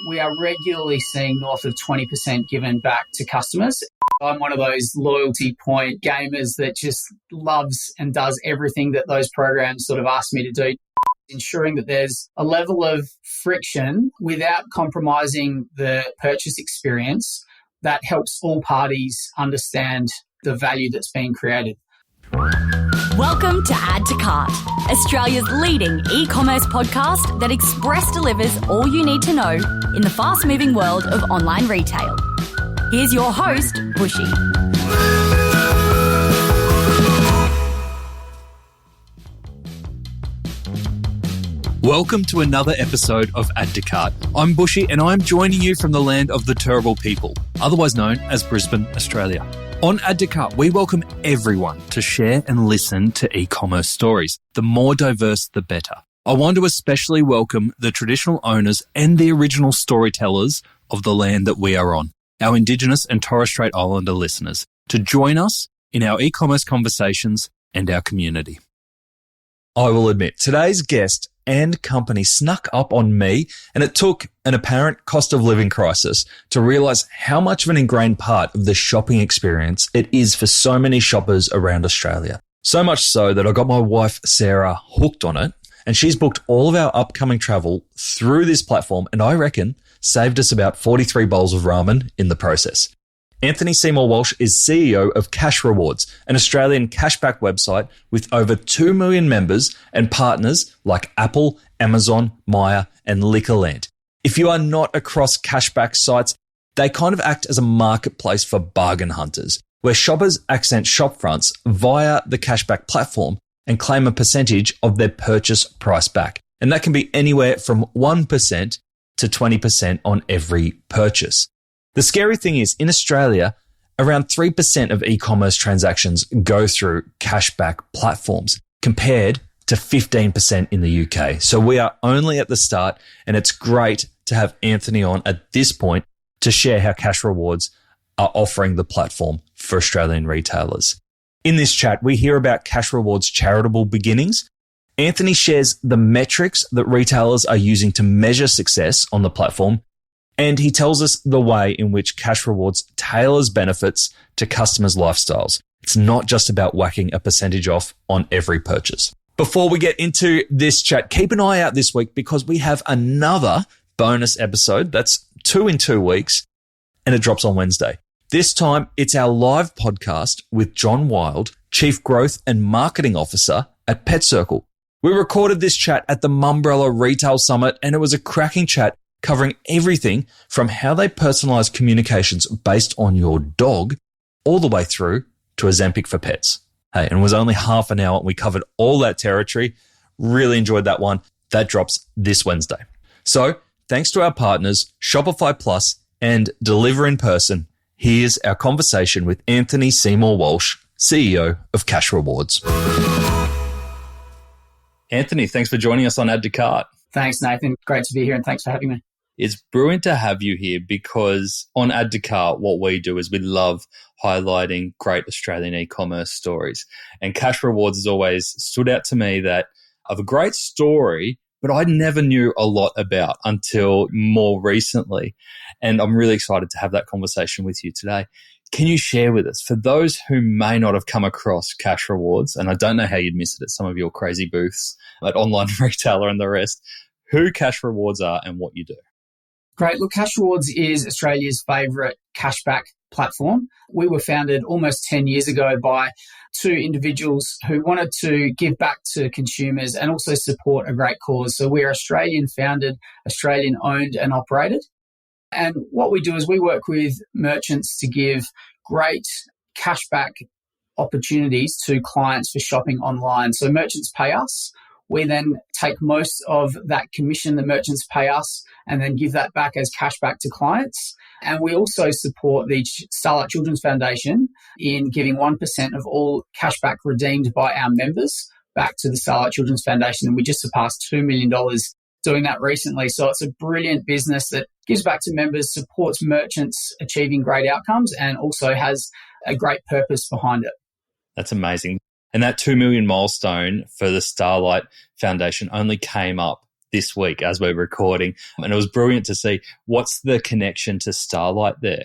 We are regularly seeing north of 20% given back to customers. I'm one of those loyalty point gamers that just loves and does everything that those programs sort of ask me to do, ensuring that there's a level of friction without compromising the purchase experience that helps all parties understand the value that's being created. Welcome to Add to Cart, Australia's leading e-commerce podcast that express delivers all you need to know in the fast-moving world of online retail. Here's your host, Bushy. Welcome to another episode of Add to Cart. I'm Bushy and I'm joining you from the land of the Turrbal people, otherwise known as Brisbane, Australia. On Add to Cart, we welcome everyone to share and listen to e-commerce stories. The more diverse, the better. I want to especially welcome the traditional owners and the original storytellers of the land that we are on, our Indigenous and Torres Strait Islander listeners, to join us in our e-commerce conversations and our community. I will admit, today's guest and company snuck up on me, and it took an apparent cost of living crisis to realize how much of an ingrained part of the shopping experience it is for so many shoppers around Australia. So much so that I got my wife, Sarah, hooked on it, and she's booked all of our upcoming travel through this platform, and I reckon saved us about 43 bowls of ramen in the process. Anthony Seymour-Walsh is CEO of Cashrewards, an Australian cashback website with over 2 million members and partners like Apple, Amazon, Myer, and Liquorland. If you are not across cashback sites, they kind of act as a marketplace for bargain hunters, where shoppers accent shop fronts via the cashback platform and claim a percentage of their purchase price back. And that can be anywhere from 1% to 20% on every purchase. The scary thing is, in Australia, around 3% of e-commerce transactions go through cashback platforms, compared to 15% in the UK. So we are only at the start, and it's great to have Anthony on at this point to share how Cashrewards are offering the platform for Australian retailers. In this chat, we hear about Cashrewards' charitable beginnings. Anthony shares the metrics that retailers are using to measure success on the platform, and he tells us the way in which Cashrewards tailors benefits to customers' lifestyles. It's not just about whacking a percentage off on every purchase. Before we get into this chat, keep an eye out this week because we have another bonus episode. That's 2 in 2 weeks, and it drops on Wednesday. This time, it's our live podcast with John Wild, Chief Growth and Marketing Officer at Pet Circle. We recorded this chat at the Mumbrella Retail Summit, and it was a cracking chat covering everything from how they personalize communications based on your dog all the way through to Ozempic for pets. Hey, and it was only half an hour and we covered all that territory. Really enjoyed that one. That drops this Wednesday. So thanks to our partners, Shopify Plus and Deliver in Person, here's our conversation with Anthony Seymour-Walsh, CEO of Cashrewards. Anthony, thanks for joining us on Add to Cart. Thanks, Nathan. Great to be here and thanks for having me. It's brilliant to have you here because on Add to Cart, what we do is we love highlighting great Australian e-commerce stories. And Cashrewards has always stood out to me that of a great story, but I never knew a lot about until more recently. And I'm really excited to have that conversation with you today. Can you share with us, for those who may not have come across Cashrewards, and I don't know how you'd miss it at some of your crazy booths at Online Retailer and the rest, who Cashrewards are and what you do? Great. Look, Cashrewards is Australia's favourite cashback platform. We were founded almost 10 years ago by 2 individuals who wanted to give back to consumers and also support a great cause. So we're Australian founded, Australian owned and operated. And what we do is we work with merchants to give great cashback opportunities to clients for shopping online. So merchants pay us. We then take most of that commission the merchants pay us and then give that back as cashback to clients. And we also support the Starlight Children's Foundation in giving 1% of all cashback redeemed by our members back to the Starlight Children's Foundation. And we just surpassed $2 million doing that recently. So it's a brilliant business that gives back to members, supports merchants achieving great outcomes, and also has a great purpose behind it. That's amazing. And that 2 million milestone for the Starlight Foundation only came up this week as we're recording. And it was brilliant to see. What's the connection to Starlight there?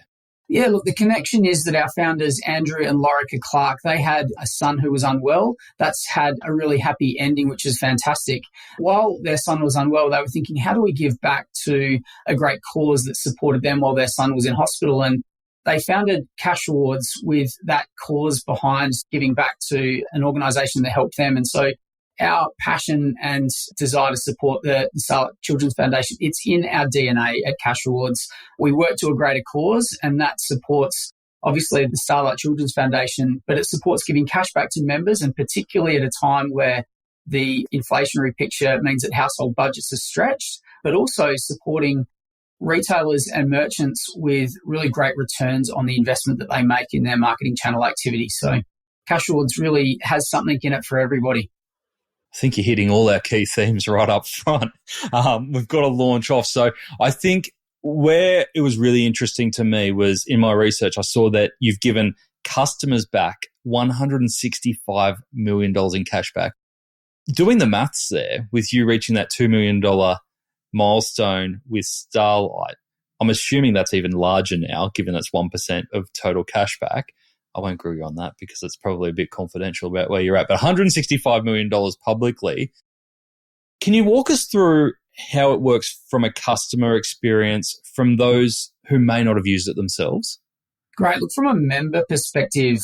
Yeah, look, the connection is that our founders, Andrew and Lorica Clark, they had a son who was unwell. That's had a really happy ending, which is fantastic. While their son was unwell, they were thinking, how do we give back to a great cause that supported them while their son was in hospital? And they founded Cashrewards with that cause behind, giving back to an organisation that helped them. And so our passion and desire to support the Starlight Children's Foundation, it's in our DNA at Cashrewards. We work to a greater cause, and that supports, obviously, the Starlight Children's Foundation, but it supports giving cash back to members, and particularly at a time where the inflationary picture means that household budgets are stretched, but also supporting retailers and merchants with really great returns on the investment that they make in their marketing channel activity. So Cashrewards really has something in it for everybody. I think you're hitting all our key themes right up front. We've got to launch off. So I think where it was really interesting to me was in my research, I saw that you've given customers back $165 million in cash back. Doing the maths there, with you reaching that $2 million milestone with Starlight, I'm assuming that's even larger now, given that's 1% of total cash back. I won't grill you on that because it's probably a bit confidential about where you're at, but $165 million publicly. Can you walk us through how it works from a customer experience from those who may not have used it themselves? Great. Look, from a member perspective,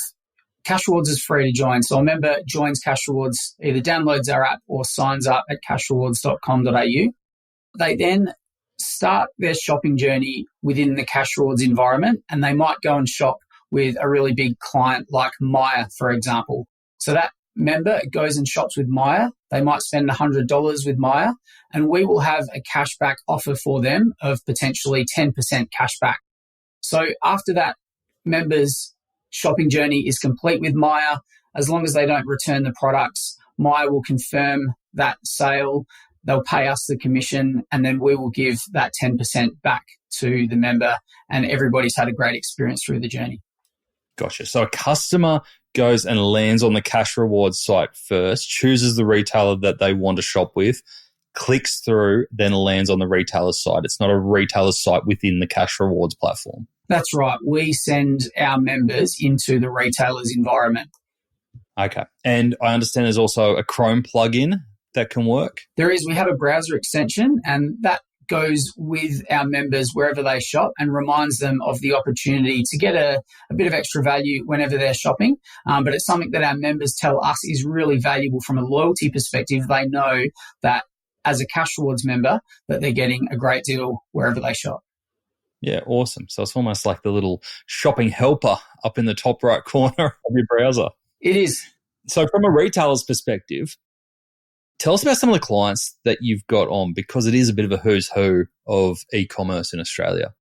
Cashrewards is free to join. So a member joins Cashrewards, either downloads our app or signs up at cashrewards.com.au. They then start their shopping journey within the Cashrewards environment, and they might go and shop with a really big client like Myer, for example. So that member goes and shops with Myer. They might spend $100 with Myer, and we will have a cashback offer for them of potentially 10% cashback. So after that member's shopping journey is complete with Myer, as long as they don't return the products, Myer will confirm that sale. They'll pay us the commission, and then we will give that 10% back to the member, and everybody's had a great experience through the journey. Gotcha. So a customer goes and lands on the Cashrewards site first, chooses the retailer that they want to shop with, clicks through, then lands on the retailer's site. It's not a retailer's site within the Cashrewards platform. That's right. We send our members into the retailer's environment. Okay. And I understand there's also a Chrome plugin that can work? There is. We have a browser extension, and that goes with our members wherever they shop and reminds them of the opportunity to get a bit of extra value whenever they're shopping. But it's something that our members tell us is really valuable from a loyalty perspective. They know that as a Cashrewards member that they're getting a great deal wherever they shop. Yeah, awesome. So it's almost like the little shopping helper up in the top right corner of your browser. It is. So from a retailer's perspective, tell us about some of the clients that you've got on, because it is a bit of a who's who of e-commerce in Australia.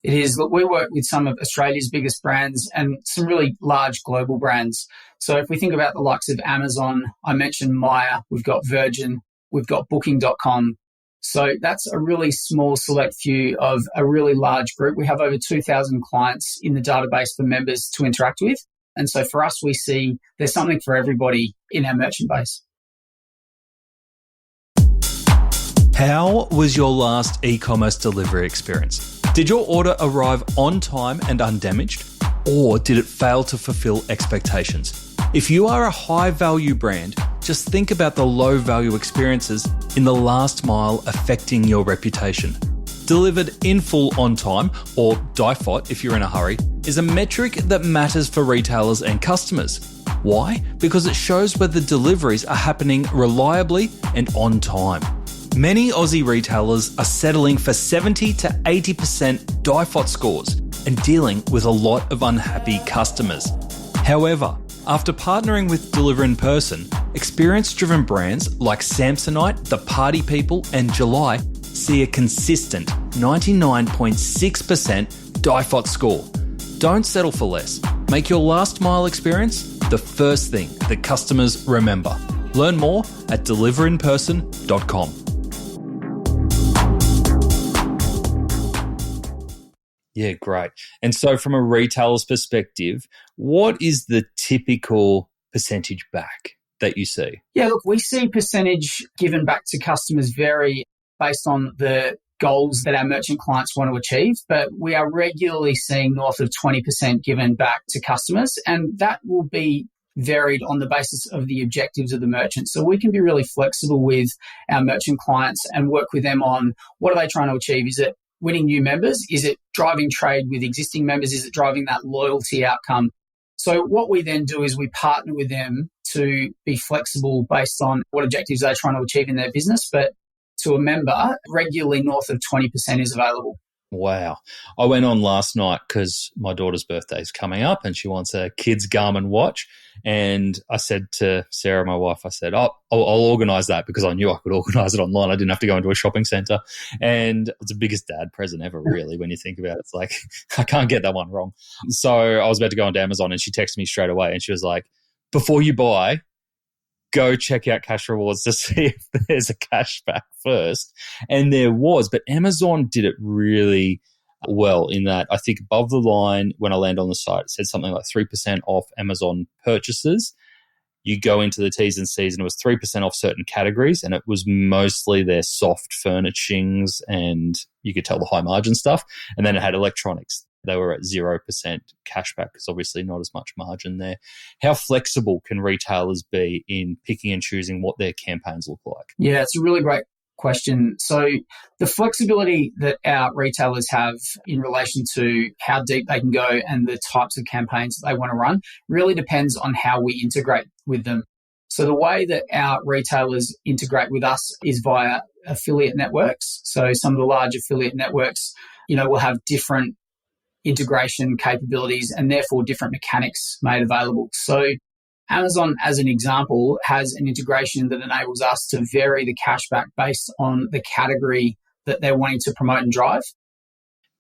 It is. Look, we work with some of Australia's biggest brands and some really large global brands. So if we think about the likes of Amazon, I mentioned Myer, we've got Virgin, we've got Booking.com. So that's a really small select few of a really large group. We have over 2,000 clients in the database for members to interact with. And so for us, we see there's something for everybody in our merchant base. How was your last e-commerce delivery experience? Did your order arrive on time and undamaged, or did it fail to fulfill expectations? If you are a high-value brand, just think about the low-value experiences in the last mile affecting your reputation. Delivered in full on time, or DIFOT if you're in a hurry, is a metric that matters for retailers and customers. Why? Because it shows whether deliveries are happening reliably and on time. Many Aussie retailers are settling for 70 to 80% DIFOT scores and dealing with a lot of unhappy customers. However, after partnering with Deliver in Person, experience-driven brands like Samsonite, The Party People and July see a consistent 99.6% DIFOT score. Don't settle for less. Make your last mile experience the first thing that customers remember. Learn more at deliverinperson.com. Yeah, great. And so from a retailer's perspective, what is the typical percentage back that you see? Yeah, look, we see percentage given back to customers vary. based on the goals that our merchant clients want to achieve, but we are regularly seeing north of 20% given back to customers, and that will be varied on the basis of the objectives of the merchant. So we can be really flexible with our merchant clients and work with them on what are they trying to achieve. Is it winning new members? Is it driving trade with existing members? Is it driving that loyalty outcome? So what we then do is we partner with them to be flexible based on what objectives they're trying to achieve in their business. But to a member, regularly north of 20% is available. Wow. I went on last night because my daughter's birthday is coming up and she wants a kid's Garmin watch. And I said to Sarah, my wife, I said, I'll organise that, because I knew I could organise it online. I didn't have to go into a shopping centre. And it's the biggest dad present ever, really, when you think about it. It's like, I can't get that one wrong. So I was about to go onto Amazon and she texted me straight away and she was like, before you buy, go check out Cashrewards to see if there's a cashback first. And there was, but Amazon did it really well in that I think above the line when I land on the site, it said something like 3% off Amazon purchases. You go into the T's and C's and it was 3% off certain categories, and it was mostly their soft furnishings and you could tell the high margin stuff. And then it had electronics. They were at 0% cashback because obviously not as much margin there. How flexible can retailers be in picking and choosing what their campaigns look like? Yeah, it's a really great question. So the flexibility that our retailers have in relation to how deep they can go and the types of campaigns that they want to run really depends on how we integrate with them. So the way that our retailers integrate with us is via affiliate networks. So some of the large affiliate networks, will have different integration capabilities and therefore different mechanics made available. So Amazon, as an example, has an integration that enables us to vary the cashback based on the category that they're wanting to promote and drive.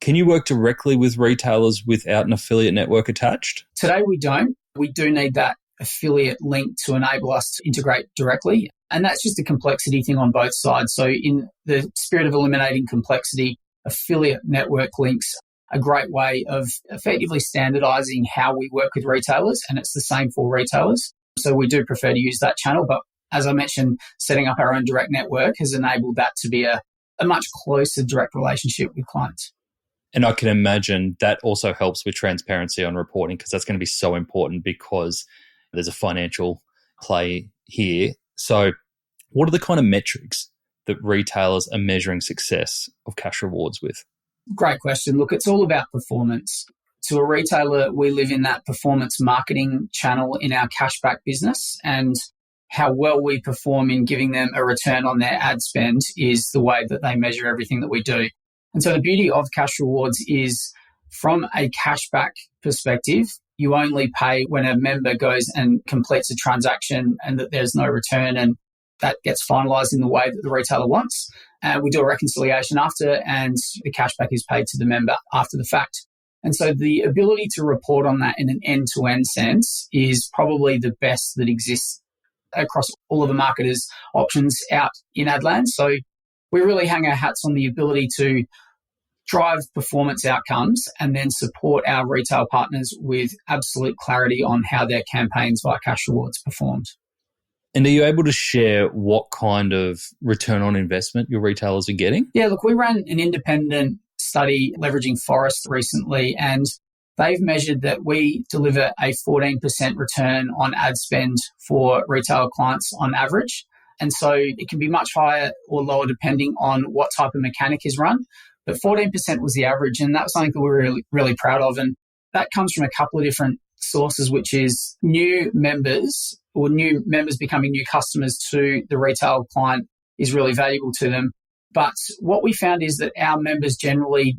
Can you work directly with retailers without an affiliate network attached? Today we don't. We do need that affiliate link to enable us to integrate directly. And that's just a complexity thing on both sides. So in the spirit of eliminating complexity, affiliate network links a great way of effectively standardizing how we work with retailers, and it's the same for retailers. So we do prefer to use that channel, but as I mentioned, setting up our own direct network has enabled that to be a much closer direct relationship with clients. And I can imagine that also helps with transparency on reporting, because that's going to be so important because there's a financial play here. So what are the kind of metrics that retailers are measuring success of Cashrewards with? Great question. Look, it's all about performance. To a retailer, we live in that performance marketing channel in our cashback business, and how well we perform in giving them a return on their ad spend is the way that they measure everything that we do. And so the beauty of Cashrewards is, from a cashback perspective, you only pay when a member goes and completes a transaction and that there's no return, and that gets finalised in the way that the retailer wants. We do a reconciliation after, and the cashback is paid to the member after the fact. And so the ability to report on that in an end-to-end sense is probably the best that exists across all of the marketers' options out in Adland. So we really hang our hats on the ability to drive performance outcomes and then support our retail partners with absolute clarity on how their campaigns via Cashrewards performed. And are you able to share what kind of return on investment your retailers are getting? Yeah, look, we ran an independent study leveraging Forest recently, and they've measured that we deliver a 14% return on ad spend for retail clients on average. And so it can be much higher or lower depending on what type of mechanic is run. But 14% was the average, and that was something that we're really, really proud of. And that comes from a couple of different sources, which is new members or new members becoming new customers to the retail client is really valuable to them. But what we found is that our members generally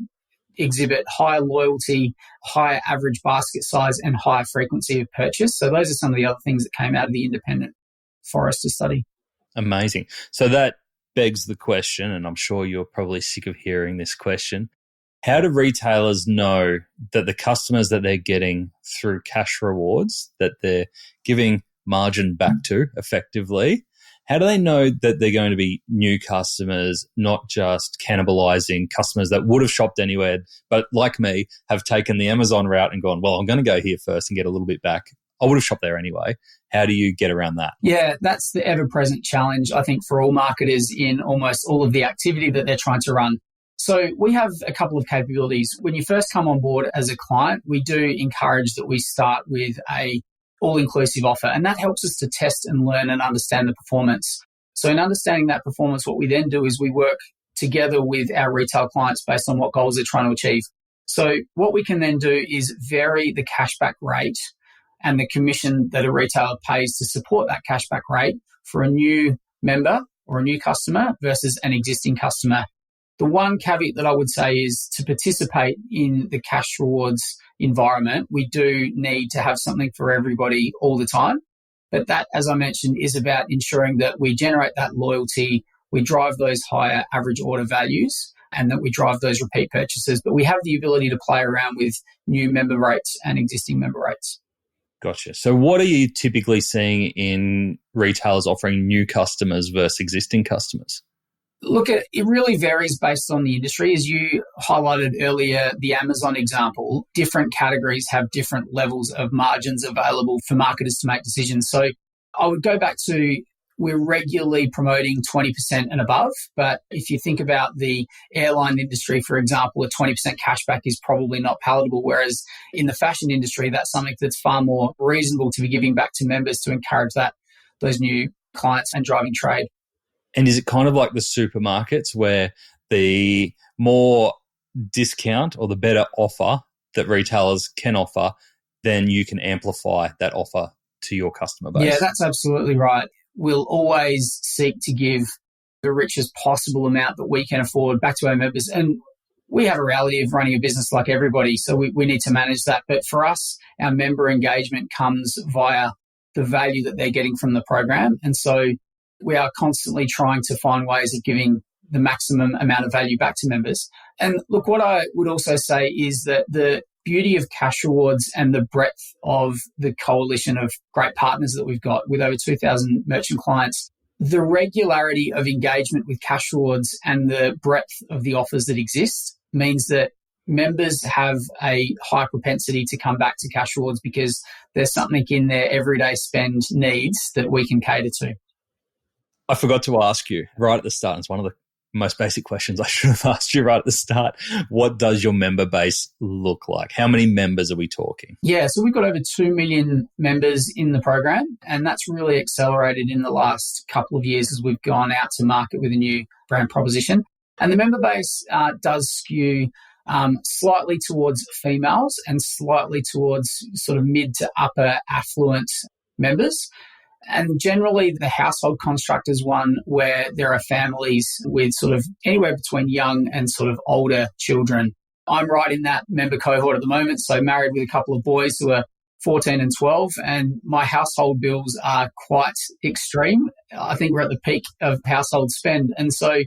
exhibit higher loyalty, higher average basket size, and higher frequency of purchase. So those are some of the other things that came out of the independent Forrester study. Amazing. So that begs the question, and I'm sure you're probably sick of hearing this question. How do retailers know that the customers that they're getting through Cashrewards, that they're giving margin back to effectively, how do they know that they're going to be new customers, not just cannibalizing customers that would have shopped anywhere, but like me, have taken the Amazon route and gone, well, I'm going to go here first and get a little bit back I would have shopped there anyway. How do you get around that? Yeah, that's the ever-present challenge, I think, for all marketers in almost all of the activity that they're trying to run. So we have a couple of capabilities. When you first come on board as a client, we do encourage that we start with a all-inclusive offer, and that helps us to test and learn and understand the performance. So in understanding that performance, what we then do is we work together with our retail clients based on what goals they're trying to achieve. So what we can then do is vary the cashback rate and the commission that a retailer pays to support that cashback rate for a new member or a new customer versus an existing customer. The one caveat that I would say is to participate in the Cashrewards environment, we do need to have something for everybody all the time. But that, as I mentioned, is about ensuring that we generate that loyalty, we drive those higher average order values, and that we drive those repeat purchases. But we have the ability to play around with new member rates and existing member rates. Gotcha. So what are you typically seeing in retailers offering new customers versus existing customers? Look, it really varies based on the industry. As you highlighted earlier, the Amazon example, different categories have different levels of margins available for marketers to make decisions. So I would go back to, we're regularly promoting 20% and above. But if you think about the airline industry, for example, a 20% cashback is probably not palatable. Whereas in the fashion industry, that's something that's far more reasonable to be giving back to members to encourage those new clients and driving trade. And is it kind of like the supermarkets where the more discount or the better offer that retailers can offer, then you can amplify that offer to your customer base? Yeah, that's absolutely right. We'll always seek to give the richest possible amount that we can afford back to our members. And we have a reality of running a business like everybody, so we need to manage that. But for us, our member engagement comes via the value that they're getting from the program. And so we are constantly trying to find ways of giving the maximum amount of value back to members. And look, what I would also say is that the beauty of Cashrewards and the breadth of the coalition of great partners that we've got with over 2,000 merchant clients, the regularity of engagement with Cashrewards and the breadth of the offers that exist means that members have a high propensity to come back to Cashrewards because there's something in their everyday spend needs that we can cater to. I forgot to ask you right at the start. It's one of the most basic questions I should have asked you right at the start. What does your member base look like? How many members are we talking? Yeah, so we've got over 2 million members in the program, and that's really accelerated in the last couple of years as we've gone out to market with a new brand proposition. And the member base does skew slightly towards females and slightly towards sort of mid to upper affluent members. And generally, the household construct is one where there are families with sort of anywhere between young and sort of older children. I'm right in that member cohort at the moment, so married with a couple of boys who are 14 and 12, and my household bills are quite extreme. I think we're at the peak of household spend. And so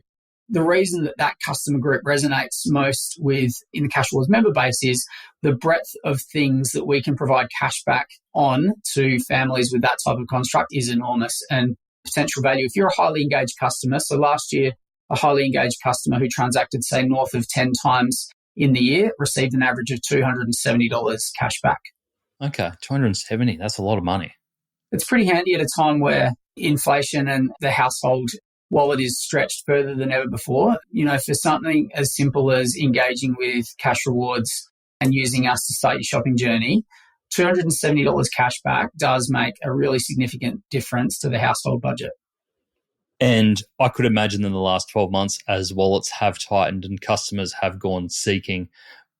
the reason that customer group resonates most with in the Cashrewards member base is the breadth of things that we can provide cash back on to families with that type of construct is enormous, and potential value. If you're a highly engaged customer, so last year, a highly engaged customer who transacted, say, north of 10 times in the year received an average of $270 cash back. Okay, $270, that's a lot of money. It's pretty handy at a time where inflation and the household wallet is stretched further than ever before. You know, for something as simple as engaging with Cashrewards and using us to start your shopping journey, $270 cash back does make a really significant difference to the household budget. And I could imagine in the last 12 months, as wallets have tightened and customers have gone seeking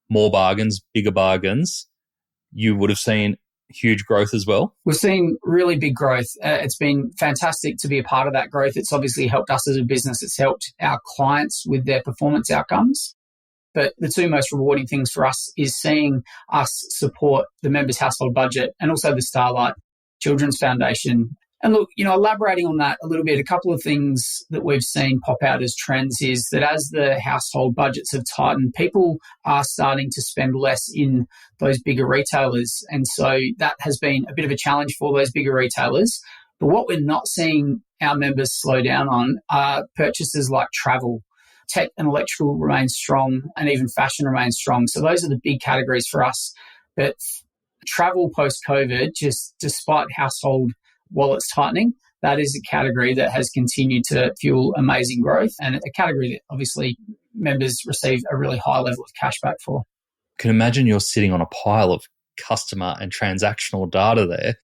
more bargains, bigger bargains, you would have seen huge growth as well? We've seen really big growth. It's been fantastic to be a part of that growth. It's obviously helped us as a business. It's helped our clients with their performance outcomes. But the two most rewarding things for us is seeing us support the members' household budget and also the Starlight Children's Foundation. And look, you know, elaborating on that a little bit, a couple of things that we've seen pop out as trends is that as the household budgets have tightened, people are starting to spend less in those bigger retailers. And so that has been a bit of a challenge for those bigger retailers. But what we're not seeing our members slow down on are purchases like travel. Tech and electrical remain strong, and even fashion remains strong. So those are the big categories for us. But travel post-COVID, just despite household wallets tightening, that is a category that has continued to fuel amazing growth, and a category that obviously members receive a really high level of cashback for. I can imagine you're sitting on a pile of customer and transactional data there.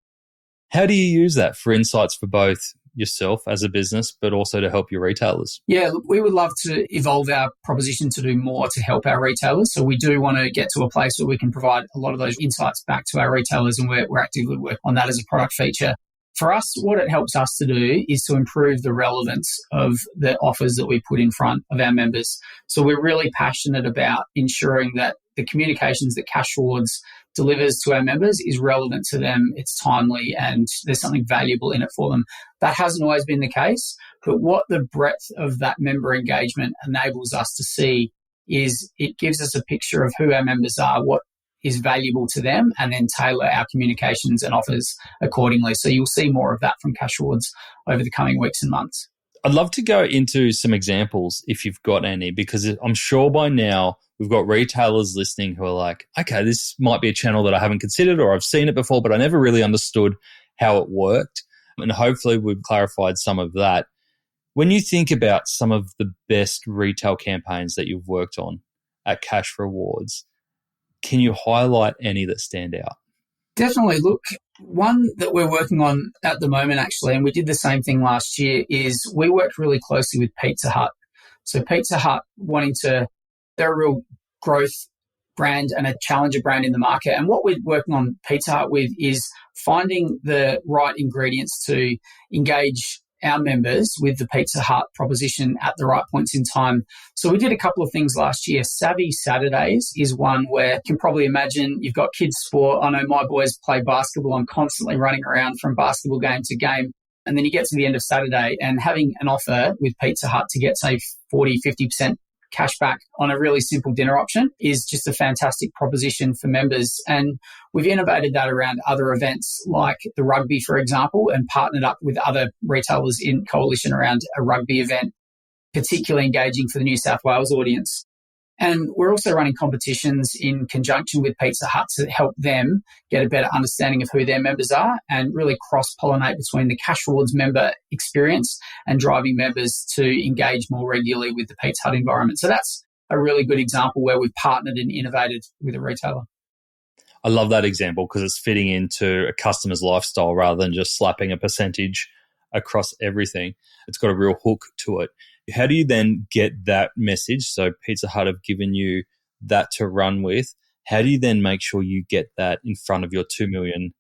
How do you use that for insights for both yourself as a business, but also to help your retailers? Yeah, look, we would love to evolve our proposition to do more to help our retailers. So we do want to get to a place where we can provide a lot of those insights back to our retailers, and we're actively working on that as a product feature. For us, what it helps us to do is to improve the relevance of the offers that we put in front of our members. So we're really passionate about ensuring that the communications that Cashrewards delivers to our members is relevant to them, it's timely, and there's something valuable in it for them. That hasn't always been the case, but what the breadth of that member engagement enables us to see is it gives us a picture of who our members are, what is valuable to them, and then tailor our communications and offers accordingly. So you'll see more of that from Cashrewards over the coming weeks and months. I'd love to go into some examples if you've got any, because I'm sure by now we've got retailers listening who are like, okay, this might be a channel that I haven't considered, or I've seen it before, but I never really understood how it worked. And hopefully we've clarified some of that. When you think about some of the best retail campaigns that you've worked on at Cashrewards, can you highlight any that stand out? Definitely. Look, one that we're working on at the moment, actually, and we did the same thing last year, is we worked really closely with Pizza Hut. So Pizza Hut they're a real growth brand and a challenger brand in the market. And what we're working on Pizza Hut with is finding the right ingredients to engage our members with the Pizza Hut proposition at the right points in time. So we did a couple of things last year. Savvy Saturdays is one where you can probably imagine you've got kids sport. I know my boys play basketball. I'm constantly running around from basketball game to game. And then you get to the end of Saturday and having an offer with Pizza Hut to get, say, 40, 50% cashback on a really simple dinner option is just a fantastic proposition for members. And we've innovated that around other events like the rugby, for example, and partnered up with other retailers in coalition around a rugby event, particularly engaging for the New South Wales audience. And we're also running competitions in conjunction with Pizza Hut to help them get a better understanding of who their members are and really cross-pollinate between the Cashrewards member experience and driving members to engage more regularly with the Pizza Hut environment. So that's a really good example where we've partnered and innovated with a retailer. I love that example because it's fitting into a customer's lifestyle rather than just slapping a percentage across everything. It's got a real hook to it. How do you then get that message? So Pizza Hut have given you that to run with. How do you then make sure you get that in front of your 2 million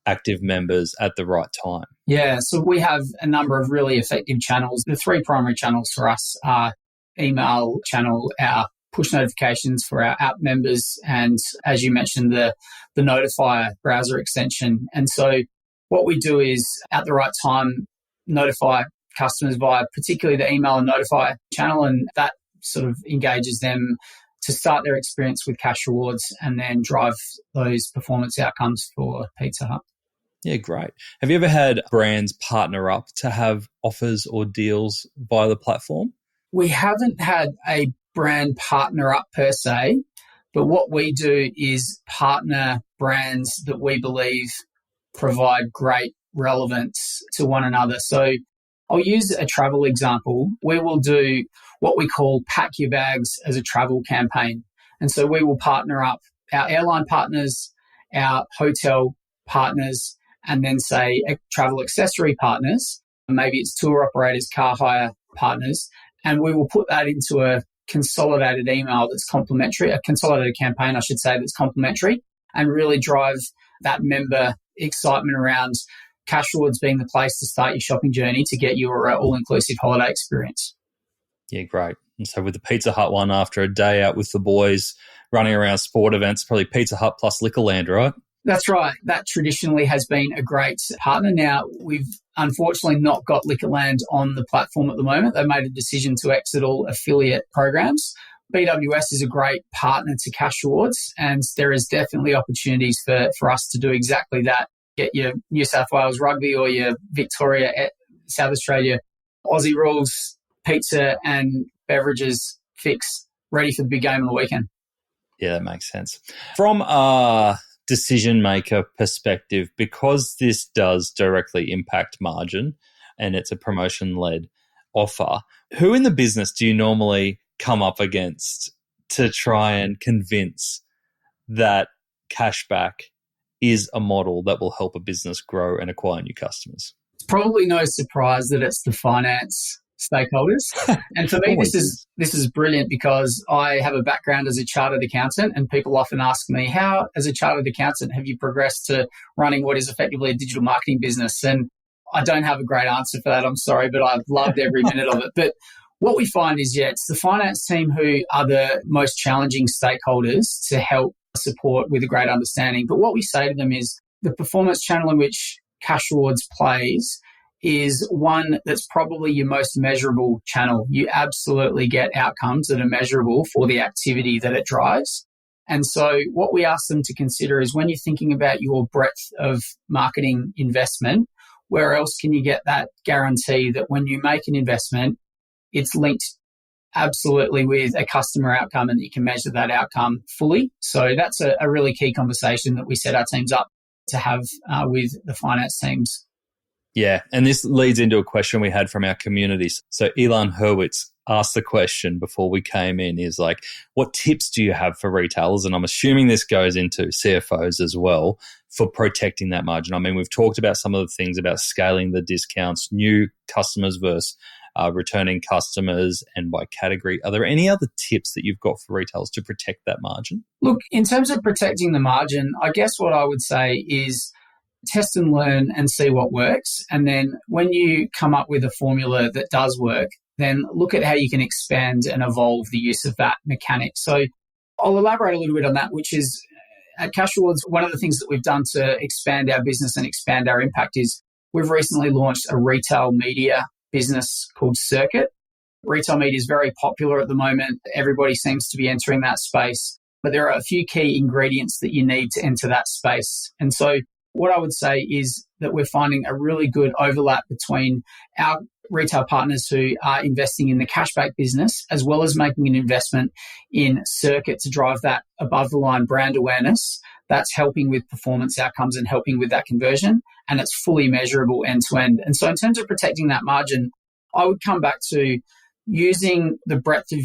active members at the right time? Yeah, so we have a number of really effective channels. The three primary channels for us are email channel, our push notifications for our app members, and as you mentioned, the notifier browser extension. And so what we do is at the right time notify customers via particularly the email and notify channel, and that sort of engages them to start their experience with Cashrewards and then drive those performance outcomes for Pizza Hut. Yeah, great. Have you ever had brands partner up to have offers or deals via the platform? We haven't had a brand partner up per se, but what we do is partner brands that we believe provide great relevance to one another. So I'll use a travel example. We will do what we call pack your bags as a travel campaign. And so we will partner up our airline partners, our hotel partners, and then say travel accessory partners. Maybe it's tour operators, car hire partners. And we will put that into a consolidated email that's complementary, a consolidated campaign, I should say, that's complementary, and really drive that member excitement around Cashrewards being the place to start your shopping journey to get your all-inclusive holiday experience. Yeah, great. And so with the Pizza Hut one, after a day out with the boys running around sport events, probably Pizza Hut plus Liquorland, right? That's right. That traditionally has been a great partner. Now, we've unfortunately not got Liquorland on the platform at the moment. They made a decision to exit all affiliate programs. BWS is a great partner to Cashrewards, and there is definitely opportunities for us to do exactly that. Get your New South Wales rugby or your Victoria, South Australia, Aussie rules, pizza and beverages fix ready for the big game on the weekend. Yeah, that makes sense. From a decision maker perspective, because this does directly impact margin and it's a promotion led offer, who in the business do you normally come up against to try and convince that cashback is a model that will help a business grow and acquire new customers? It's probably no surprise that it's the finance stakeholders. And for me, this is brilliant because I have a background as a chartered accountant, and people often ask me, how, as a chartered accountant, have you progressed to running what is effectively a digital marketing business? And I don't have a great answer for that, I'm sorry, but I've loved every minute of it. But what we find is, it's the finance team who are the most challenging stakeholders to help support with a great understanding. But what we say to them is the performance channel in which Cashrewards plays is one that's probably your most measurable channel. You absolutely get outcomes that are measurable for the activity that it drives. And so what we ask them to consider is, when you're thinking about your breadth of marketing investment, where else can you get that guarantee that when you make an investment, it's linked absolutely with a customer outcome and that you can measure that outcome fully? So that's a really key conversation that we set our teams up to have with the finance teams. Yeah, and this leads into a question we had from our communities. So Elon Hurwitz asked the question before we came in, is like, what tips do you have for retailers? And I'm assuming this goes into CFOs as well for protecting that margin. I mean, we've talked about some of the things about scaling the discounts, new customers versus returning customers, and by category. Are there any other tips that you've got for retailers to protect that margin? Look, in terms of protecting the margin, I guess what I would say is test and learn and see what works. And then when you come up with a formula that does work, then look at how you can expand and evolve the use of that mechanic. So I'll elaborate a little bit on that, which is at Cashrewards, one of the things that we've done to expand our business and expand our impact is we've recently launched a retail media business called Circuit. Retail media is very popular at the moment. Everybody seems to be entering that space, but there are a few key ingredients that you need to enter that space. And so what I would say is that we're finding a really good overlap between our retail partners who are investing in the cashback business, as well as making an investment in Circuit to drive that above the line brand awareness. That's helping with performance outcomes and helping with that conversion, and it's fully measurable end to end. And so in terms of protecting that margin, I would come back to using the breadth of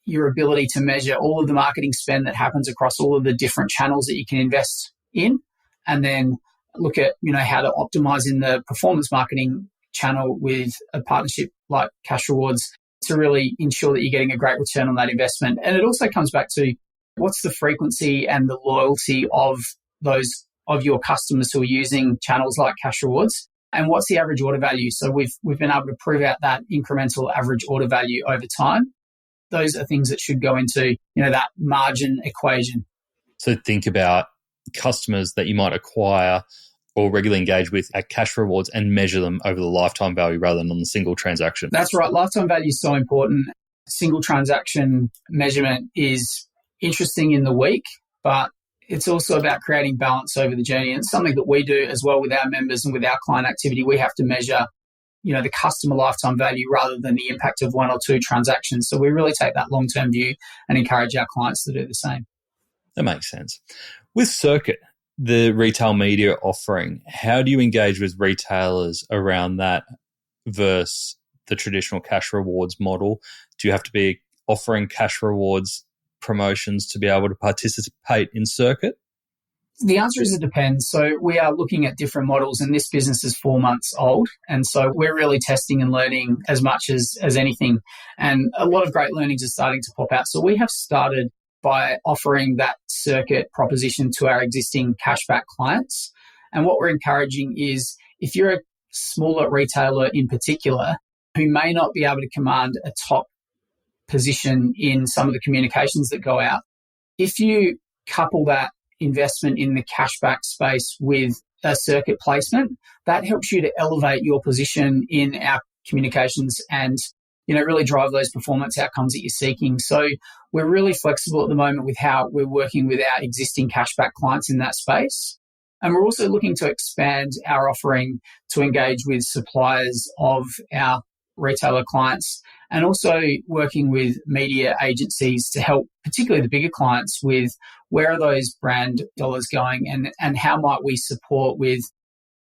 your ability to measure all of the marketing spend that happens across all of the different channels that you can invest in, and then look at, how to optimize in the performance marketing channel with a partnership like Cashrewards to really ensure that you're getting a great return on that investment. And it also comes back to what's the frequency and the loyalty of your customers who are using channels like Cashrewards, and what's the average order value. So we've been able to prove out that incremental average order value over time. Those are things that should go into, that margin equation. So think about customers that you might acquire or regularly engage with at Cashrewards and measure them over the lifetime value rather than on the single transaction. That's right. Lifetime value is so important. Single transaction measurement is interesting in the week, but it's also about creating balance over the journey. And it's something that we do as well with our members and with our client activity. We have to measure, the customer lifetime value rather than the impact of one or two transactions. So we really take that long-term view and encourage our clients to do the same. That makes sense. With Circuit, the retail media offering, how do you engage with retailers around that versus the traditional Cashrewards model? Do you have to be offering Cashrewards promotions to be able to participate in Circuit? The answer is it depends. So we are looking at different models, and this business is 4 months old. And so we're really testing and learning as much as anything. And a lot of great learnings are starting to pop out. So we have started by offering that Circuit proposition to our existing cashback clients. And what we're encouraging is, if you're a smaller retailer in particular who may not be able to command a top position in some of the communications that go out, if you couple that investment in the cashback space with a Circuit placement, that helps you to elevate your position in our communications and really drive those performance outcomes that you're seeking. So we're really flexible at the moment with how we're working with our existing cashback clients in that space. And we're also looking to expand our offering to engage with suppliers of our retailer clients, and also working with media agencies to help, particularly the bigger clients, with where are those brand dollars going and how might we support with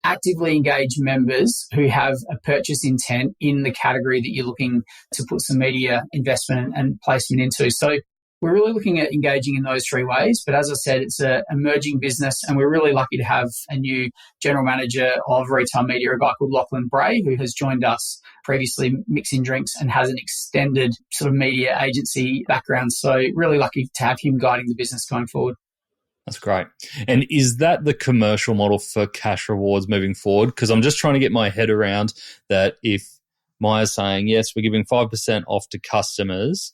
actively engaged members who have a purchase intent in the category that you're looking to put some media investment and placement into. So we're really looking at engaging in those three ways. But as I said, it's an emerging business, and we're really lucky to have a new general manager of retail media, a guy called Lachlan Bray, who has joined us previously mixing drinks and has an extended sort of media agency background. So really lucky to have him guiding the business going forward. That's great. And is that the commercial model for Cashrewards moving forward? Because I'm just trying to get my head around that. If Maya's saying, yes, we're giving 5% off to customers,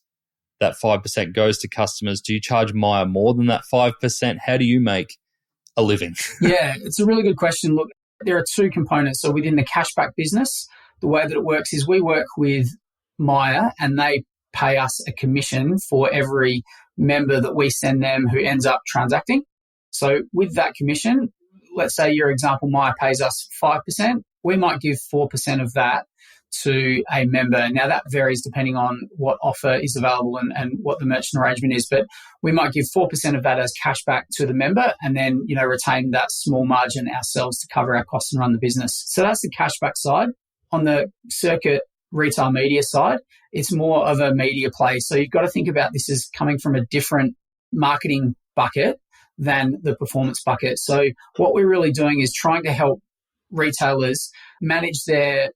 that 5% goes to customers. Do you charge Maya more than that 5%? How do you make a living? Yeah, it's a really good question. Look, there are two components. So within the cashback business, the way that it works is we work with Maya and they pay us a commission for every member that we send them who ends up transacting. So with that commission, let's say your example, Maya pays us 5%. We might give 4% of that to a member. Now that varies depending on what offer is available and what the merchant arrangement is, but we might give 4% of that as cashback to the member and then, retain that small margin ourselves to cover our costs and run the business. So that's the cashback side. On the circuit retail media side, it's more of a media play. So you've got to think about this as coming from a different marketing bucket than the performance bucket. So what we're really doing is trying to help retailers manage their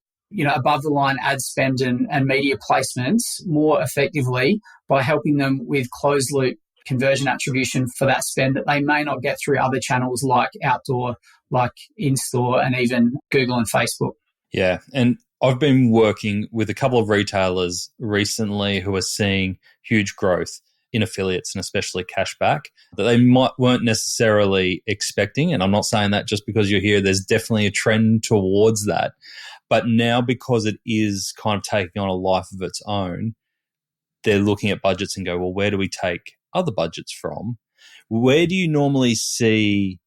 above the line ad spend and media placements more effectively by helping them with closed loop conversion attribution for that spend that they may not get through other channels like outdoor, like in-store, and even Google and Facebook. Yeah. And I've been working with a couple of retailers recently who are seeing huge growth in affiliates and especially cashback that they weren't necessarily expecting. And I'm not saying that just because you're here. There's definitely a trend towards that. But now, because it is kind of taking on a life of its own, they're looking at budgets and go, well, where do we take other budgets from? Where do you normally see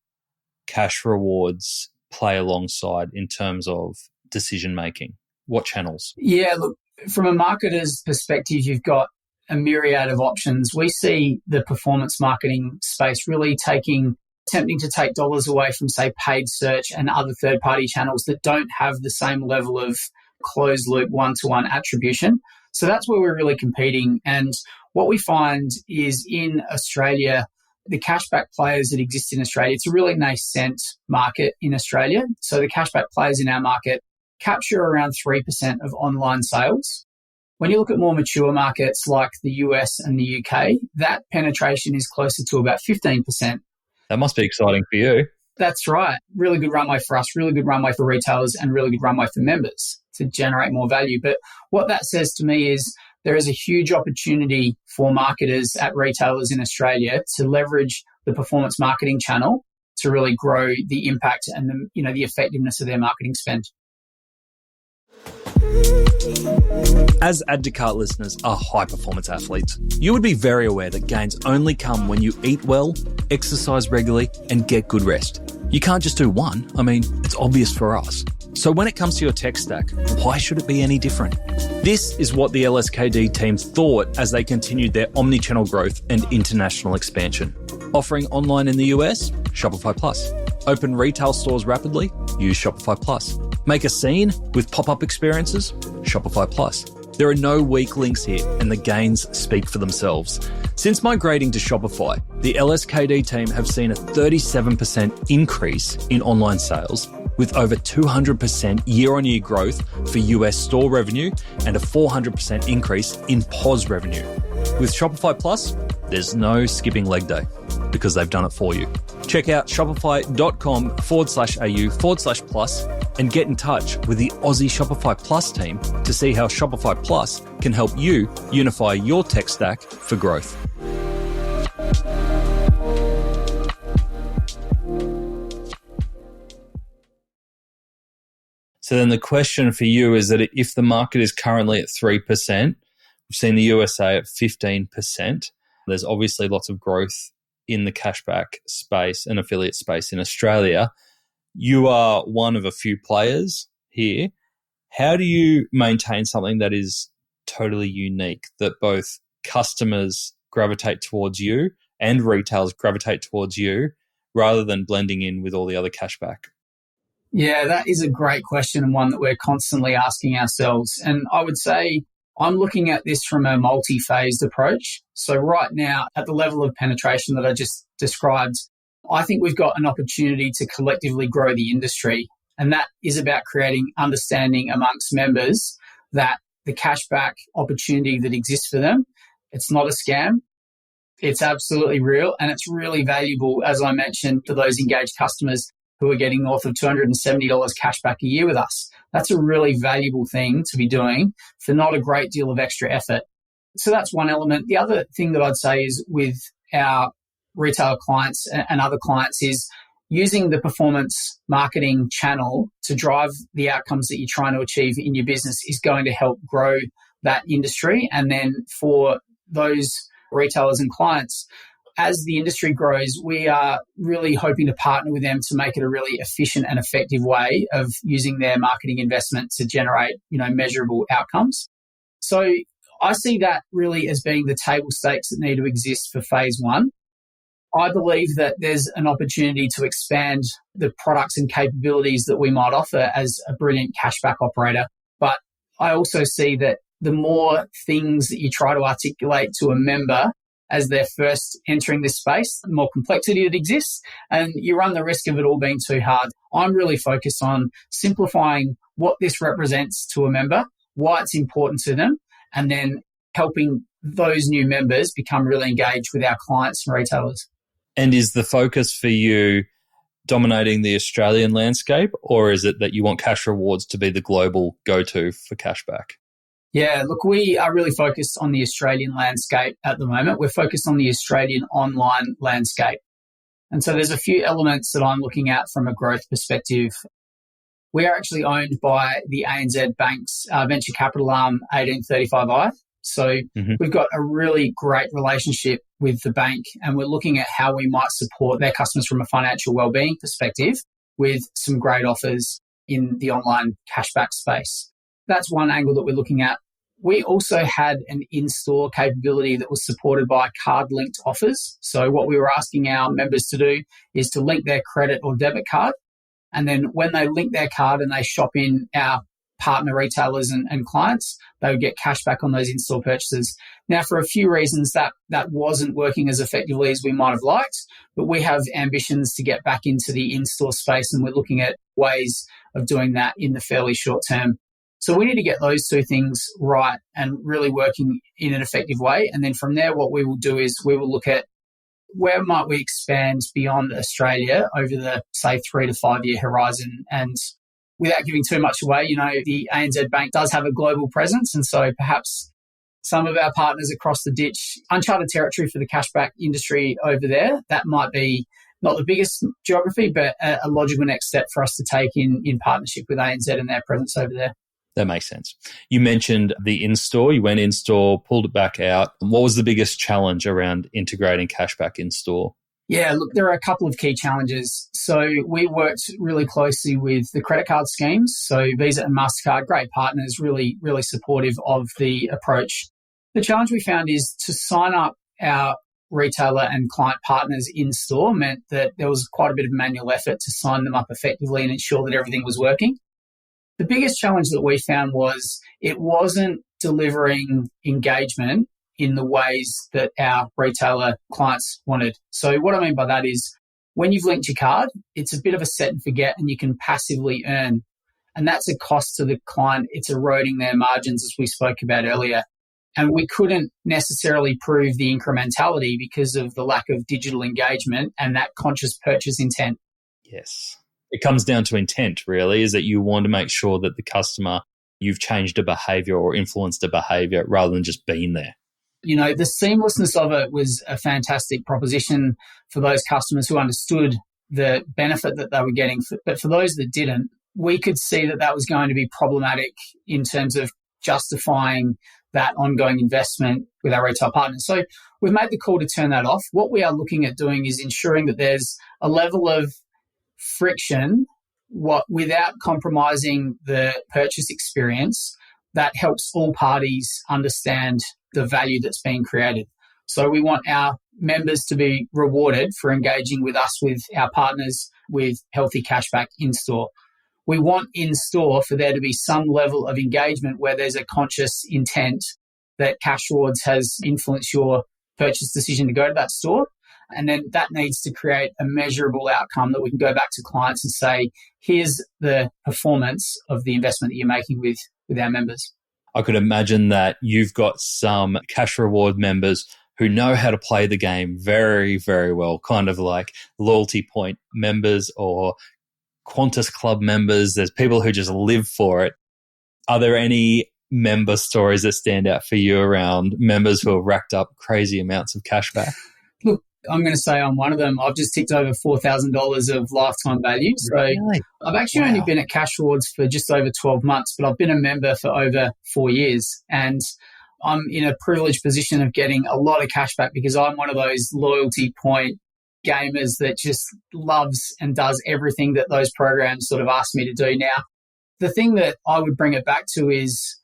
Cashrewards play alongside in terms of decision making? What channels? Yeah, look, from a marketer's perspective, you've got a myriad of options. We see the performance marketing space really attempting to take dollars away from, say, paid search and other third-party channels that don't have the same level of closed-loop one-to-one attribution. So that's where we're really competing. And what we find is in Australia, the cashback players that exist in Australia, it's a really nascent market in Australia. So the cashback players in our market capture around 3% of online sales. When you look at more mature markets like the US and the UK, that penetration is closer to about 15%. That must be exciting for you. That's right. Really good runway for us, really good runway for retailers, and really good runway for members to generate more value. But what that says to me is there is a huge opportunity for marketers at retailers in Australia to leverage the performance marketing channel to really grow the impact and the effectiveness of their marketing spend. As Add to Cart listeners are high-performance athletes, you would be very aware that gains only come when you eat well, exercise regularly, and get good rest. You can't just do one. I mean, it's obvious for us. So when it comes to your tech stack, why should it be any different? This is what the LSKD team thought as they continued their omni-channel growth and international expansion. Offering online in the US? Shopify Plus. Open retail stores rapidly? Use Shopify Plus. Make a scene with pop-up experiences? Shopify Plus. There are no weak links here, and the gains speak for themselves. Since migrating to Shopify, the LSKD team have seen a 37% increase in online sales, with over 200% year-on-year growth for US store revenue and a 400% increase in POS revenue. With Shopify Plus, there's no skipping leg day because they've done it for you. Check out shopify.com/au/plus and get in touch with the Aussie Shopify Plus team to see how Shopify Plus can help you unify your tech stack for growth. So then the question for you is that if the market is currently at 3%, we've seen the USA at 15%, there's obviously lots of growth in the cashback space and affiliate space in Australia. You are one of a few players here. How do you maintain something that is totally unique, that both customers gravitate towards you and retailers gravitate towards you rather than blending in with all the other cashback? Yeah, that is a great question and one that we're constantly asking ourselves. And I would say I'm looking at this from a multi-phased approach. So right now, at the level of penetration that I just described, I think we've got an opportunity to collectively grow the industry. And that is about creating understanding amongst members that the cashback opportunity that exists for them, it's not a scam. It's absolutely real. And it's really valuable, as I mentioned, for those engaged customers who are getting north of $270 cash back a year with us. That's a really valuable thing to be doing for not a great deal of extra effort. So that's one element. The other thing that I'd say is with our retail clients and other clients is using the performance marketing channel to drive the outcomes that you're trying to achieve in your business is going to help grow that industry. And then for those retailers and clients, as the industry grows, we are really hoping to partner with them to make it a really efficient and effective way of using their marketing investment to generate, measurable outcomes. So I see that really as being the table stakes that need to exist for phase one. I believe that there's an opportunity to expand the products and capabilities that we might offer as a brilliant cashback operator. But I also see that the more things that you try to articulate to a member as they're first entering this space, the more complexity that exists, and you run the risk of it all being too hard. I'm really focused on simplifying what this represents to a member, why it's important to them, and then helping those new members become really engaged with our clients and retailers. And is the focus for you dominating the Australian landscape, or is it that you want Cashrewards to be the global go-to for cashback? Yeah, look, we are really focused on the Australian landscape at the moment. We're focused on the Australian online landscape. And so there's a few elements that I'm looking at from a growth perspective. We are actually owned by the ANZ Bank's venture capital arm, 1835i. So we've got a really great relationship with the bank, and we're looking at how we might support their customers from a financial wellbeing perspective with some great offers in the online cashback space. That's one angle that we're looking at. We also had an in-store capability that was supported by card-linked offers. So what we were asking our members to do is to link their credit or debit card. And then when they link their card and they shop in our partner retailers and clients, they would get cash back on those in-store purchases. Now, for a few reasons, that wasn't working as effectively as we might have liked, but we have ambitions to get back into the in-store space, and we're looking at ways of doing that in the fairly short term. So we need to get those two things right and really working in an effective way. And then from there, what we will do is we will look at where might we expand beyond Australia over the, say, 3 to 5 year horizon. And without giving too much away, the ANZ Bank does have a global presence. And so perhaps some of our partners across the ditch, uncharted territory for the cashback industry over there, that might be not the biggest geography, but a logical next step for us to take in partnership with ANZ and their presence over there. That makes sense. You mentioned the in-store. You went in-store, pulled it back out. What was the biggest challenge around integrating cashback in-store? Yeah, look, there are a couple of key challenges. So we worked really closely with the credit card schemes. So Visa and MasterCard, great partners, really, really supportive of the approach. The challenge we found is to sign up our retailer and client partners in-store meant that there was quite a bit of manual effort to sign them up effectively and ensure that everything was working. The biggest challenge that we found was it wasn't delivering engagement in the ways that our retailer clients wanted. So what I mean by that is when you've linked your card, it's a bit of a set and forget and you can passively earn. And that's a cost to the client. It's eroding their margins, as we spoke about earlier. And we couldn't necessarily prove the incrementality because of the lack of digital engagement and that conscious purchase intent. Yes. It comes down to intent, really, is that you want to make sure that the customer, you've changed a behavior or influenced a behavior rather than just being there. The seamlessness of it was a fantastic proposition for those customers who understood the benefit that they were getting. But for those that didn't, we could see that that was going to be problematic in terms of justifying that ongoing investment with our retail partners. So we've made the call to turn that off. What we are looking at doing is ensuring that there's a level of friction without compromising the purchase experience, that helps all parties understand the value that's being created. So we want our members to be rewarded for engaging with us, with our partners, with healthy cashback in-store. We want in-store for there to be some level of engagement where there's a conscious intent that Cashrewards has influenced your purchase decision to go to that store. And then that needs to create a measurable outcome that we can go back to clients and say, here's the performance of the investment that you're making with our members. I could imagine that you've got some Cash Reward members who know how to play the game very, very well, kind of like loyalty point members or Qantas Club members. There's people who just live for it. Are there any member stories that stand out for you around members who have racked up crazy amounts of cash back? Look, I'm going to say I'm one of them. I've just ticked over $4,000 of lifetime value. So Really? I've actually only been at Cashrewards for just over 12 months, but I've been a member for over 4 years. And I'm in a privileged position of getting a lot of cash back because I'm one of those loyalty point gamers that just loves and does everything that those programs sort of ask me to do. Now, the thing that I would bring it back to is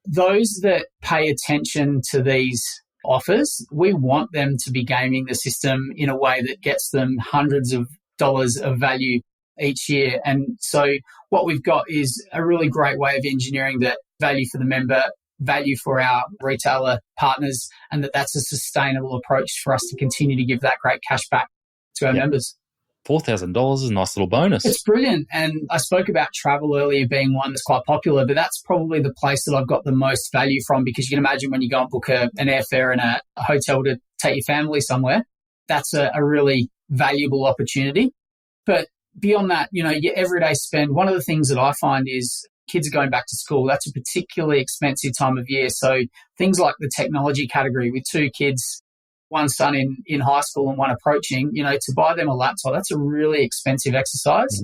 those that pay attention to these offers, we want them to be gaming the system in a way that gets them hundreds of dollars of value each year. And so what we've got is a really great way of engineering that value for the member, value for our retailer partners, and that's a sustainable approach for us to continue to give that great cash back to our members. $4,000 is a nice little bonus. It's brilliant. And I spoke about travel earlier being one that's quite popular, but that's probably the place that I've got the most value from, because you can imagine when you go and book an airfare and a hotel to take your family somewhere, that's a really valuable opportunity. But beyond that, your everyday spend, one of the things that I find is kids are going back to school. That's a particularly expensive time of year. So things like the technology category with 2 kids, one son in high school and one approaching, to buy them a laptop, that's a really expensive exercise.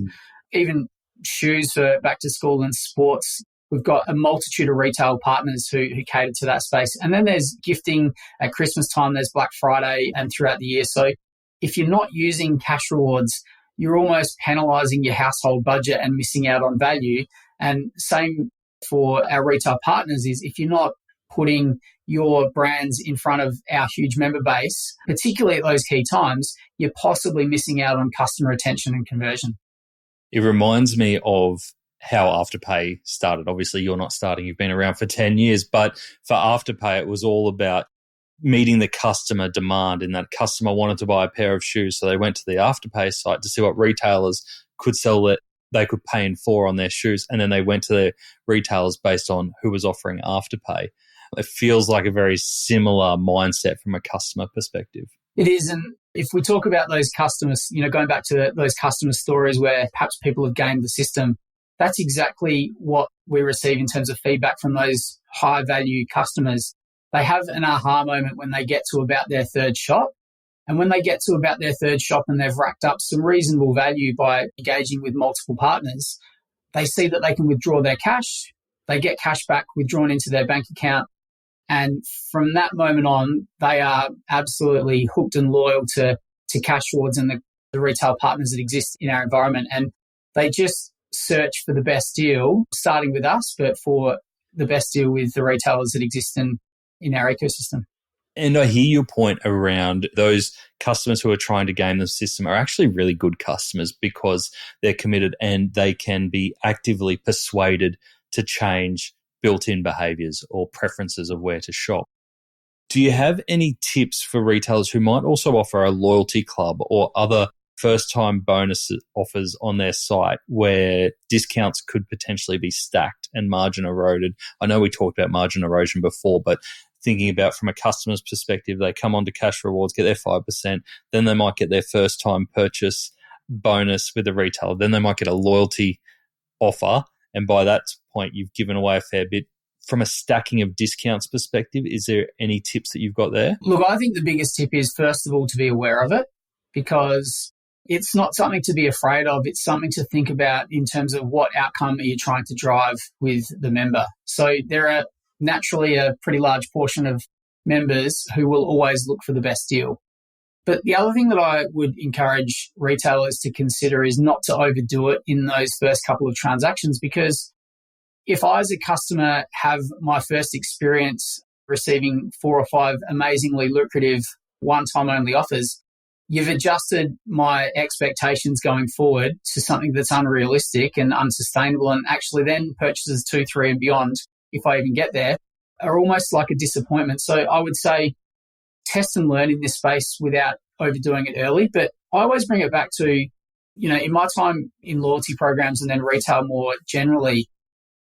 Even shoes for back to school and sports. We've got a multitude of retail partners who cater to that space. And then there's gifting at Christmas time, there's Black Friday and throughout the year. So if you're not using Cash Rewards, you're almost penalising your household budget and missing out on value. And same for our retail partners is if you're not putting your brands in front of our huge member base, particularly at those key times, you're possibly missing out on customer attention and conversion. It reminds me of how Afterpay started. Obviously, you're not starting. You've been around for 10 years. But for Afterpay, it was all about meeting the customer demand, and that customer wanted to buy a pair of shoes. So they went to the Afterpay site to see what retailers could sell that they could pay in for on their shoes. And then they went to the retailers based on who was offering Afterpay. It feels like a very similar mindset from a customer perspective. It is. And if we talk about those customers, going back to those customer stories where perhaps people have gamed the system, that's exactly what we receive in terms of feedback from those high value customers. They have an aha moment when they get to about their third shop. And when they get to about their third shop and they've racked up some reasonable value by engaging with multiple partners, they see that they can withdraw their cash. They get cash back withdrawn into their bank account. And from that moment on, they are absolutely hooked and loyal to Cashrewards and the retail partners that exist in our environment. And they just search for the best deal, starting with us, but for the best deal with the retailers that exist in our ecosystem. And I hear your point around those customers who are trying to game the system are actually really good customers because they're committed and they can be actively persuaded to change built-in behaviours or preferences of where to shop. Do you have any tips for retailers who might also offer a loyalty club or other first-time bonus offers on their site where discounts could potentially be stacked and margin eroded? I know we talked about margin erosion before, but thinking about from a customer's perspective, they come onto Cash Rewards, get their 5%, then they might get their first-time purchase bonus with the retailer, then they might get a loyalty offer, and by that point, you've given away a fair bit. From a stacking of discounts perspective, is there any tips that you've got there? Look, I think the biggest tip is, first of all, to be aware of it, because it's not something to be afraid of. It's something to think about in terms of what outcome are you trying to drive with the member. So there are naturally a pretty large portion of members who will always look for the best deal. But the other thing that I would encourage retailers to consider is not to overdo it in those first couple of transactions, because if I as a customer have my first experience receiving 4 or 5 amazingly lucrative one-time only offers, you've adjusted my expectations going forward to something that's unrealistic and unsustainable, and actually then purchases 2, 3 and beyond, if I even get there, are almost like a disappointment. So I would say test and learn in this space without overdoing it early. But I always bring it back to, in my time in loyalty programs and then retail more generally,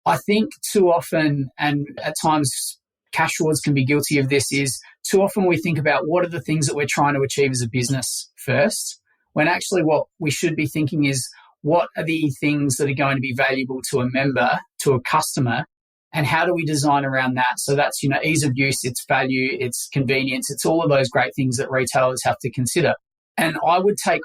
I think too often, and at times Cashrewards can be guilty of this, is too often we think about what are the things that we're trying to achieve as a business first, when actually what we should be thinking is what are the things that are going to be valuable to a member, to a customer, and how do we design around that? So that's, ease of use, it's value, it's convenience, it's all of those great things that retailers have to consider. And I would take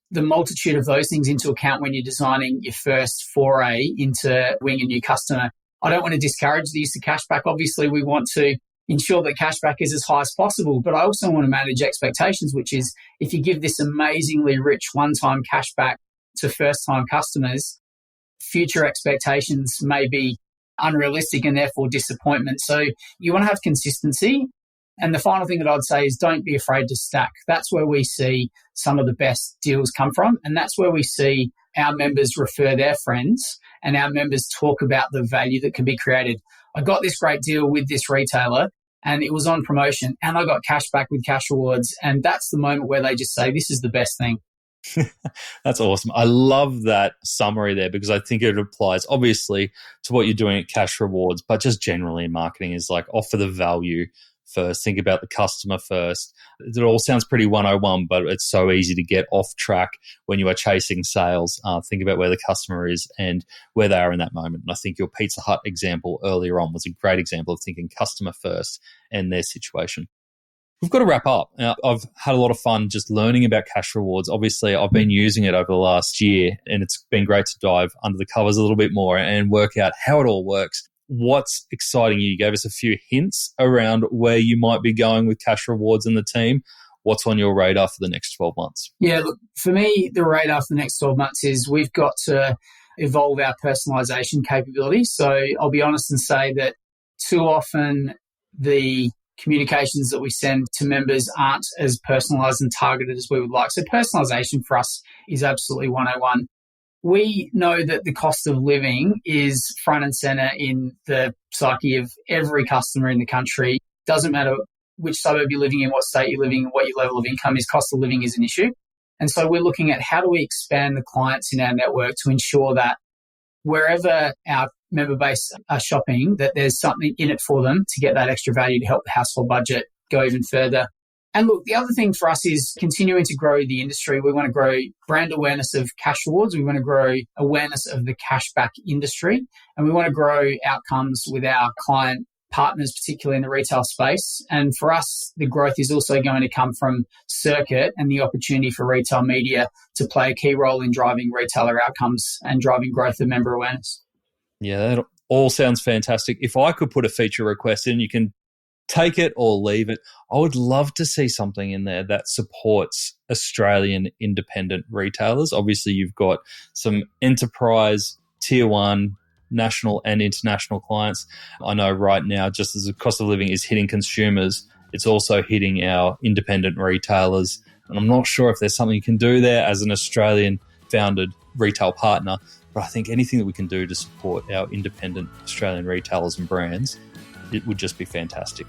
the multitude of those things into account when you're designing your first foray into winning a new customer. I don't want to discourage the use of cashback. Obviously, we want to ensure that cashback is as high as possible, but I also want to manage expectations, which is if you give this amazingly rich one-time cashback to first-time customers, future expectations may be unrealistic and therefore disappointment. So you want to have consistency. And the final thing that I'd say is don't be afraid to stack. That's where we see some of the best deals come from. And that's where we see our members refer their friends and our members talk about the value that can be created. I got this great deal with this retailer and it was on promotion and I got cash back with Cashrewards. And that's the moment where they just say, this is the best thing. That's awesome. I love that summary there because I think it applies obviously to what you're doing at Cashrewards, but just generally in marketing is like offer the value first, think about the customer first. It all sounds pretty 101, but it's so easy to get off track when you are chasing sales. Think about where the customer is and where they are in that moment. And I think your Pizza Hut example earlier on was a great example of thinking customer first and their situation. We've got to wrap up. I've had a lot of fun just learning about Cashrewards. Obviously, I've been using it over the last year and it's been great to dive under the covers a little bit more and work out how it all works. What's exciting you? You gave us a few hints around where you might be going with Cashrewards and the team. What's on your radar for the next 12 months? Yeah, look, for me, the radar for the next 12 months is we've got to evolve our personalisation capability. So I'll be honest and say that too often the communications that we send to members aren't as personalised and targeted as we would like. So personalisation for us is absolutely 101. We know that the cost of living is front and centre in the psyche of every customer in the country. Doesn't matter which suburb you're living in, what state you're living in, what your level of income is, cost of living is an issue. And so we're looking at how do we expand the clients in our network to ensure that wherever our member base are shopping, that there's something in it for them to get that extra value to help the household budget go even further. And look, the other thing for us is continuing to grow the industry. We want to grow brand awareness of Cashrewards. We want to grow awareness of the cashback industry. And we want to grow outcomes with our client partners, particularly in the retail space. And for us, the growth is also going to come from circuit and the opportunity for retail media to play a key role in driving retailer outcomes and driving growth of member awareness. Yeah, that all sounds fantastic. If I could put a feature request in, you can take it or leave it. I would love to see something in there that supports Australian independent retailers. Obviously, you've got some enterprise, tier one, national and international clients. I know right now, just as the cost of living is hitting consumers, it's also hitting our independent retailers. And I'm not sure if there's something you can do there as an Australian-founded retail partner, but I think anything that we can do to support our independent Australian retailers and brands, it would just be fantastic.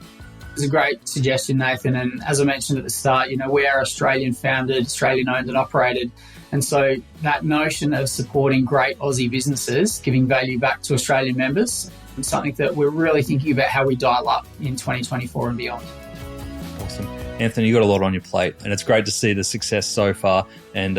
It's a great suggestion, Nathan. And as I mentioned at the start, we are Australian founded, Australian owned and operated. And so that notion of supporting great Aussie businesses, giving value back to Australian members, is something that we're really thinking about how we dial up in 2024 and beyond. Awesome. Anthony, you've got a lot on your plate and it's great to see the success so far and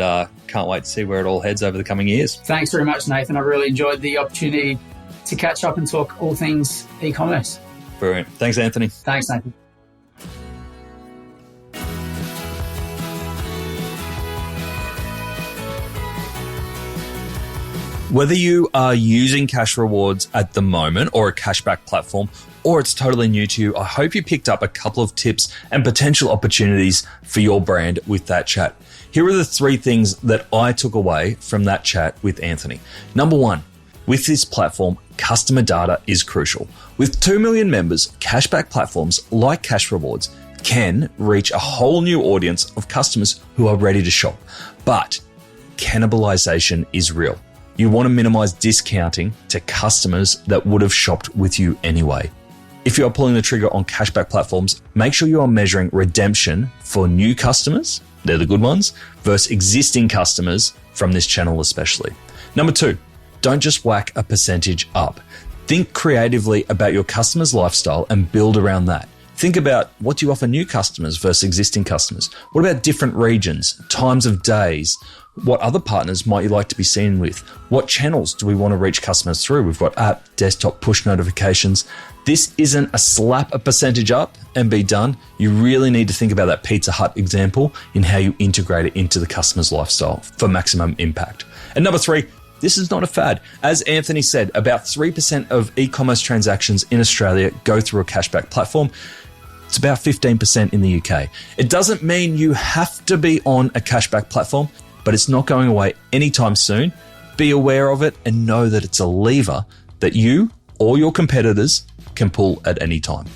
can't wait to see where it all heads over the coming years. Thanks very much, Nathan. I really enjoyed the opportunity to catch up and talk all things e-commerce. Brilliant. Thanks, Anthony. Thanks, Nathan. Whether you are using Cashrewards at the moment or a cashback platform, or it's totally new to you, I hope you picked up a couple of tips and potential opportunities for your brand with that chat. Here are the 3 things that I took away from that chat with Anthony. Number 1, with this platform, customer data is crucial. With 2 million members, cashback platforms like Cashrewards can reach a whole new audience of customers who are ready to shop. But cannibalization is real. You want to minimize discounting to customers that would have shopped with you anyway. If you are pulling the trigger on cashback platforms, make sure you are measuring redemption for new customers, they're the good ones, versus existing customers from this channel especially. Number 2, don't just whack a percentage up. Think creatively about your customer's lifestyle and build around that. Think about, what do you offer new customers versus existing customers? What about different regions, times of days? What other partners might you like to be seen with? What channels do we want to reach customers through? We've got app, desktop, push notifications. This isn't a slap a percentage up and be done. You really need to think about that Pizza Hut example in how you integrate it into the customer's lifestyle for maximum impact. And number 3, this is not a fad. As Anthony said, about 3% of e-commerce transactions in Australia go through a cashback platform. It's about 15% in the UK. It doesn't mean you have to be on a cashback platform, but it's not going away anytime soon. Be aware of it and know that it's a lever that you or your competitors can pull at any time.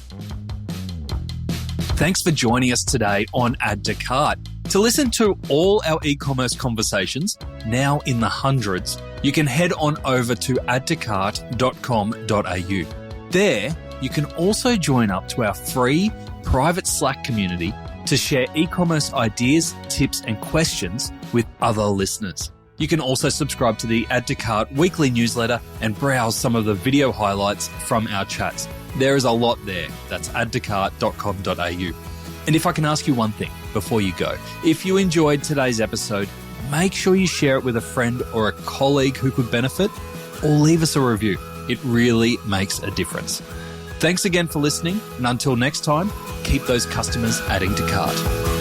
Thanks for joining us today on Add to Cart. To listen to all our e-commerce conversations, now in the hundreds, you can head on over to addtocart.com.au. There, you can also join up to our free private Slack community to share e-commerce ideas, tips, and questions with other listeners. You can also subscribe to the Add to Cart weekly newsletter and browse some of the video highlights from our chats. There is a lot there. That's addtocart.com.au. And if I can ask you one thing before you go, if you enjoyed today's episode, make sure you share it with a friend or a colleague who could benefit, or leave us a review. It really makes a difference. Thanks again for listening, and until next time, keep those customers adding to cart.